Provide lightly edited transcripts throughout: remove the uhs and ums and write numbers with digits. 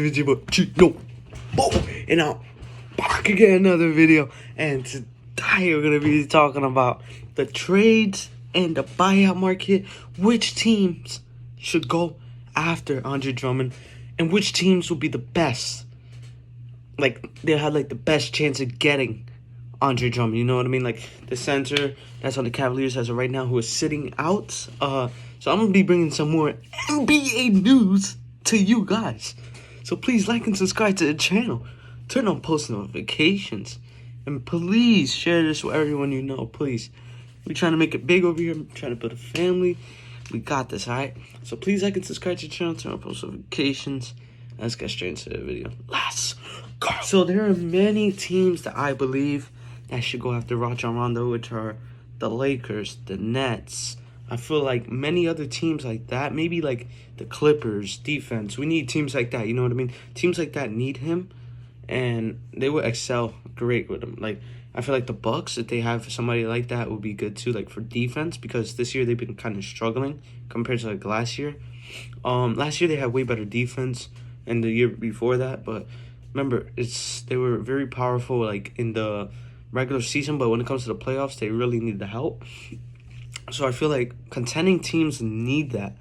it's your boy Chino. And I'm back again, another video. And today we're gonna be talking about the trades and the buyout market. Which teams should go after Andre Drummond, and which teams will be the best? Like they'll have like the best chance of getting Andre Drummond. You know what I mean? Like the center that's on the Cavaliers as of right now, who is sitting out. So I'm gonna be bringing some more NBA news to you guys. So please like and subscribe to the channel. Turn on post notifications. And please share this with everyone you know, please. We're trying to make it big over here. I'm trying to build a family. We got this, alright? So please like and subscribe to the channel. Turn on post notifications. Let's get straight into the video. Let's go. So there are many teams that I believe that should go after Rajon Rondo, which are the Lakers, the Nets. I feel like many other teams like that, maybe like the Clippers, defense. We need teams like that, you know what I mean? Teams like that need him, and they will excel great with him. Like, I feel like the Bucks, if they have somebody like that, would be good too, like for defense, because this year they've been kind of struggling compared to like last year. Last year they had way better defense, and the year before that, but remember, they were very powerful like in the regular season, but when it comes to the playoffs, they really need the help. So I feel like contending teams need that.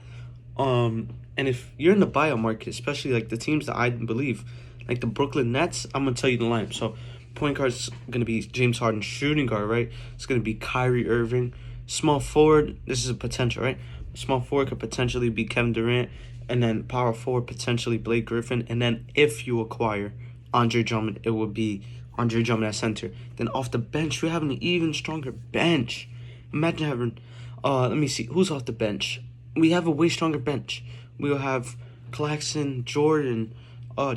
And if you're in the buyout market, especially like the teams that I believe, like the Brooklyn Nets, I'm gonna tell you the lineup. So point guard's gonna be James Harden. Shooting guard, right? It's gonna be Kyrie Irving. Small forward, this is a potential, right? Small forward could potentially be Kevin Durant, and then power forward potentially Blake Griffin. And then if you acquire Andre Drummond, it would be Andre Drummond at center. Then off the bench, we have an even stronger bench. Imagine having, let me see, who's off the bench? We have a way stronger bench. We'll have Claxton, Jordan,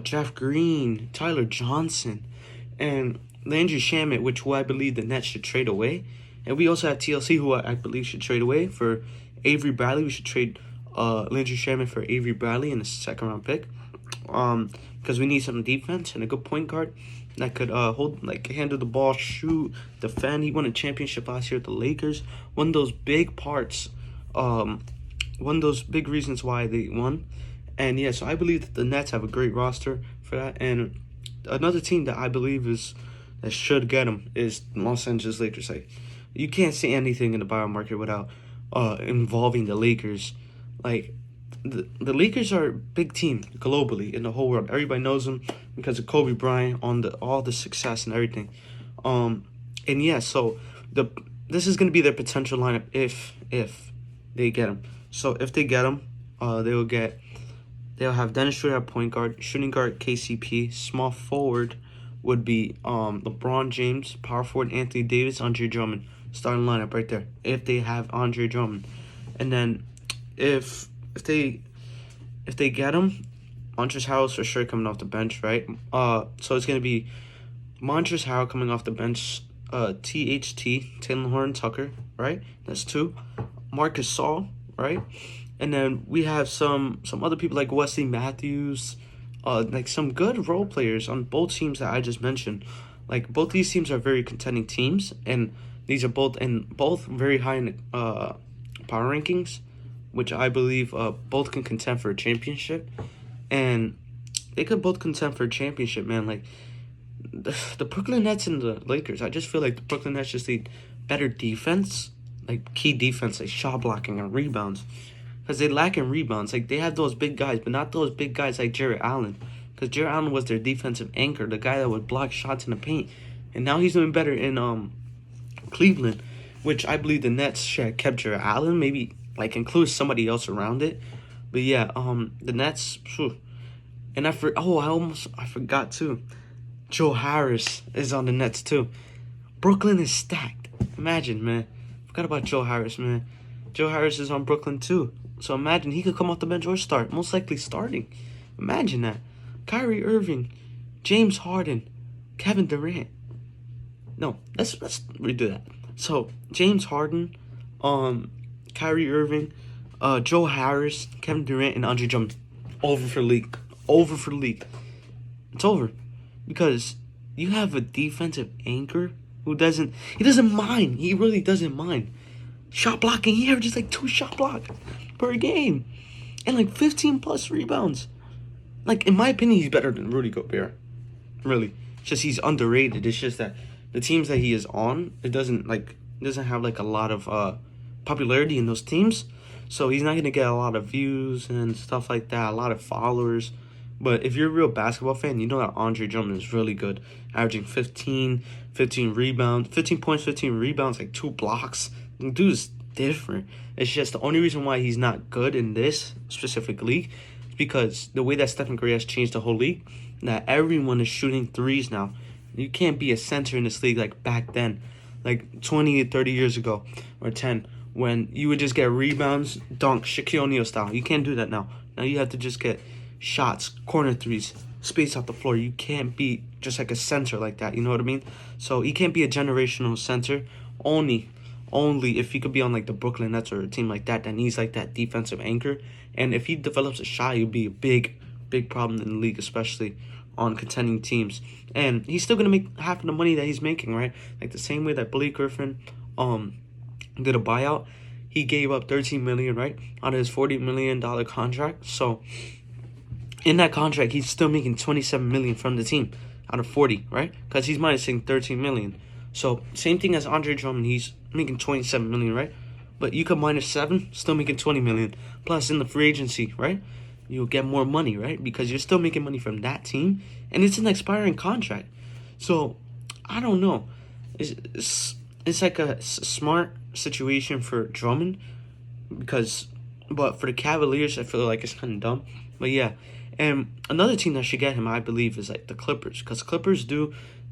Jeff Green, Tyler Johnson, and Landry Shamet, who I believe the Nets should trade away. And we also have TLC, who I believe should trade away for Avery Bradley. We should trade Landry Shamet for Avery Bradley in the second-round pick, because we need some defense and a good point guard that could handle the ball, shoot, defend. He won a championship last year with the Lakers. One of those big parts, one of those big reasons why they won. And yeah, so I believe that the Nets have a great roster for that. And another team that I believe that should get him is Los Angeles Lakers. Like, you can't say anything in the buyout market without involving the Lakers. Like, the Lakers are a big team globally in the whole world. Everybody knows them because of Kobe Bryant, on all the success and everything. And yeah, so this is gonna be their potential lineup if they get him. So if they get him, they'll have Dennis Schroeder at point guard, shooting guard KCP, small forward would be LeBron James, power forward Anthony Davis, Andre Drummond, starting lineup right there. If they have Andre Drummond, and then if they get him, Montrezl Harrell's for sure coming off the bench, right? So it's gonna be Montrezl Harrell coming off the bench, THT, Taylor Horton Tucker, right? That's two. Marcus Saul, right? And then we have some other people like Wesley Matthews, like some good role players on both teams that I just mentioned. Like both these teams are very contending teams, and these are both very high in power rankings, which I believe both can contend for a championship. And they could both contend for a championship, man. Like, the Brooklyn Nets and the Lakers, I just feel like the Brooklyn Nets just need better defense, like key defense, like shot blocking and rebounds. Because they lack in rebounds. Like, they have those big guys, but not those big guys like Jarrett Allen. Because Jarrett Allen was their defensive anchor, the guy that would block shots in the paint. And now he's doing better in Cleveland, which I believe the Nets should have kept Jarrett Allen, maybe like include somebody else around it. But yeah, the Nets, and I forgot too. Joe Harris is on the Nets too. Brooklyn is stacked. Imagine, man. Forgot about Joe Harris, man. Joe Harris is on Brooklyn too. So imagine he could come off the bench or start. Most likely starting. Imagine that. Kyrie Irving, James Harden, Kevin Durant. No, let's redo that. So James Harden, Kyrie Irving, Joe Harris, Kevin Durant, and Andre Drummond. Over for the league. Over for the league. It's over. Because you have a defensive anchor who doesn't mind. He really doesn't mind. Shot blocking, he averages like 2 shot blocks per game. And like 15 plus rebounds. like, in my opinion, he's better than Rudy Gobert. Really. It's just he's underrated. It's just that the teams that he is on, it doesn't have like a lot of popularity in those teams. So he's not gonna get a lot of views and stuff like that, a lot of followers. But if you're a real basketball fan, you know that Andre Drummond is really good, averaging 15 rebounds, 15 points, 15 rebounds, like 2 blocks. The dude's different. It's just the only reason why he's not good in this specific league is because the way that Stephen Curry has changed the whole league, that everyone is shooting threes now. You can't be a center in this league like back then, like 20 or 30 years ago, or 10, when you would just get rebounds, dunk, Shaquille O'Neal style. You can't do that now. Now you have to just get shots, corner threes, space off the floor. You can't be just like a center like that, you know what I mean? So he can't be a generational center only if he could be on like the Brooklyn Nets or a team like that needs like that defensive anchor. And if he develops a shot, he'll be a big problem in the league, especially on contending teams. And he's still gonna make half of the money that he's making, right? Like the same way that Blake Griffin did a buyout. He gave up $13 million, right, on his $40 million contract. So in that contract, he's still making $27 million from the team out of 40, right? Because he's minusing $13 million. So same thing as Andre Drummond, he's making $27 million, right? But you could minus 7, still making $20 million. Plus in the free agency, right, you'll get more money, right? Because you're still making money from that team, and it's an expiring contract. So I don't know. It's like a smart situation for Drummond, but for the Cavaliers, I feel like it's kind of dumb. But yeah, and another team that should get him, I believe, is like the Clippers, because Clippers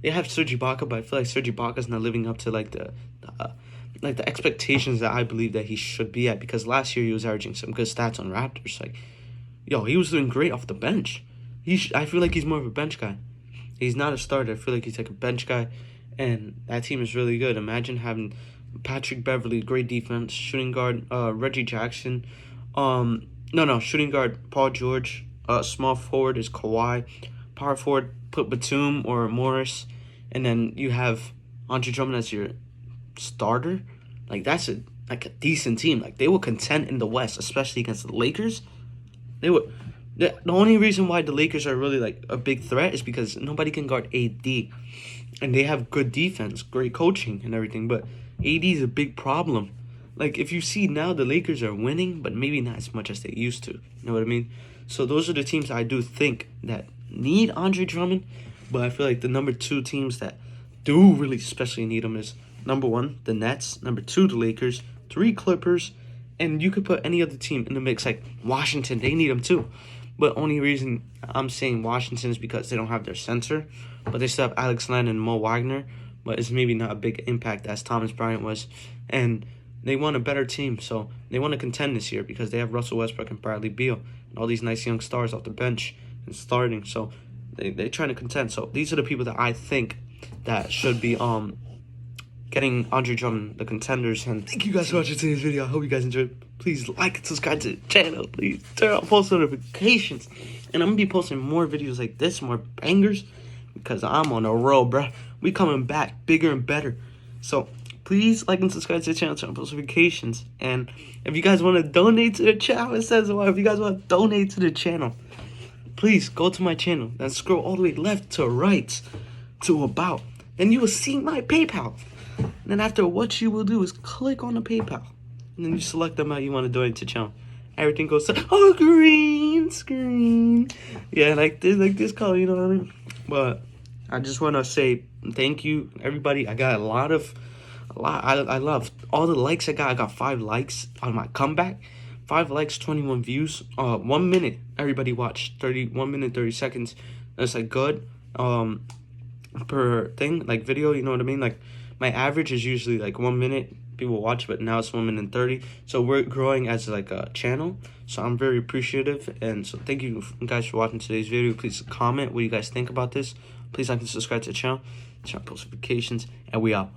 they have Serge Ibaka, but I feel like Serge Ibaka's not living up to like the expectations that I believe that he should be at, because last year he was averaging some good stats on Raptors. Like, yo, he was doing great off the bench. I feel like he's more of a bench guy. He's not a starter. I feel like he's like a bench guy, and that team is really good. Imagine having Patrick Beverley, great defense, shooting guard Reggie Jackson, shooting guard Paul George, small forward is Kawhi, power forward put Batum or Morris, and then you have Andre Drummond as your starter. Like, that's a decent team. Like, they will contend in the West, especially against the Lakers. They would. The only reason why the Lakers are really like a big threat is because nobody can guard AD, and they have good defense, great coaching, and everything. But AD is a big problem. Like, if you see now, the Lakers are winning, but maybe not as much as they used to. You know what I mean? So those are the teams I do think that need Andre Drummond. But I feel like the number 2 teams that do really especially need him is number 1, the Nets, number 2, the Lakers, 3, Clippers, and you could put any other team in the mix, like Washington. They need him too. But only reason I'm saying Washington is because they don't have their center, but they still have Alex Len and Mo Wagner, but it's maybe not a big impact as Thomas Bryant was. And they want a better team, so they want to contend this year because they have Russell Westbrook and Bradley Beal and all these nice young stars off the bench and starting. So they're trying to contend. So these are the people that I think that should be getting Andre Drummond, the contenders. And thank you guys for watching today's video. I hope you guys enjoyed. Please like and subscribe to the channel. Please turn on post notifications. And I'm going to be posting more videos like this, more bangers, because I'm on a roll, bruh. We coming back bigger and better. So please like and subscribe to the channel, turn on post notifications. And if you guys want to donate to the channel, it says, well, if you guys want to donate to the channel, please go to my channel and scroll all the way left to right to about. Then you will see my PayPal. And then after, what you will do is click on the PayPal. And then you select the amount you want to donate to the channel. Everything goes to green screen. Yeah, like this color, you know what I mean? But I just want to say thank you, everybody. I got a lot. I love all the likes I got. I got 5 likes on my comeback. 5 likes, 21 views. 1 minute. Everybody watched 1 minute 30 seconds. That's like good. Per thing, like video, you know what I mean? Like, my average is usually like 1 minute people watch, but now it's 1 minute 30. So we're growing as like a channel. So I'm very appreciative, and so thank you guys for watching today's video. Please comment what you guys think about this. Please like and subscribe to the channel, turn on post notifications, and we out.